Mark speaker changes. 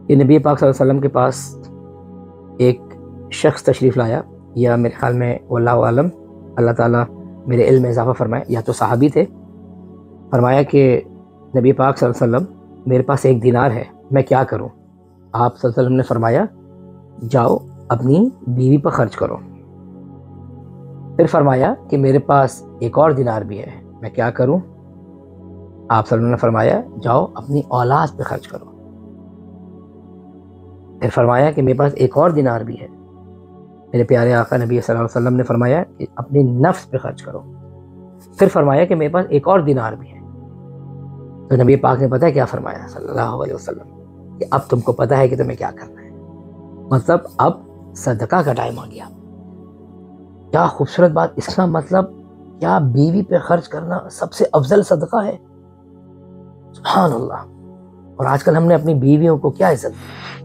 Speaker 1: کہ نبی پاک صلی اللہ علیہ وسلم کے پاس ایک شخص تشریف لایا، یا میرے خیال میں واللہ عالم، اللہ تعالیٰ میرے علم میں اضافہ فرمائے، یا تو صحابی تھے۔ فرمایا کہ نبی پاک صلی اللہ علیہ وسلم میرے پاس 1 دینار ہے، میں کیا کروں؟ آپ صلی اللہ علیہ وسلم نے فرمایا جاؤ اپنی بیوی پر خرچ کرو۔ پھر فرمایا کہ میرے پاس 1 اور دینار بھی ہے، میں کیا کروں؟ آپ صلی اللہ علیہ وسلم نے فرمایا جاؤ اپنی اولاد پہ خرچ کرو۔ پھر فرمایا کہ میرے پاس 1 اور دینار بھی ہے، میرے پیارے آقا نبی صلی اللہ علیہ وسلم نے فرمایا کہ اپنی نفس پہ خرچ کرو۔ پھر فرمایا کہ میرے پاس 1 اور دینار بھی ہے۔ تو نبی پاک نے پتہ ہے کیا فرمایا صلی اللہ علیہ وسلم کہ اب تم کو پتہ ہے کہ تمہیں کیا کرنا ہے، مطلب اب صدقہ کا ٹائم آ گیا۔ کیا خوبصورت بات! اس کا مطلب کیا بیوی پہ خرچ کرنا سب سے افضل صدقہ ہے؟ سبحان اللہ! اور آج کل ہم نے اپنی بیویوں کو کیا عزت دی،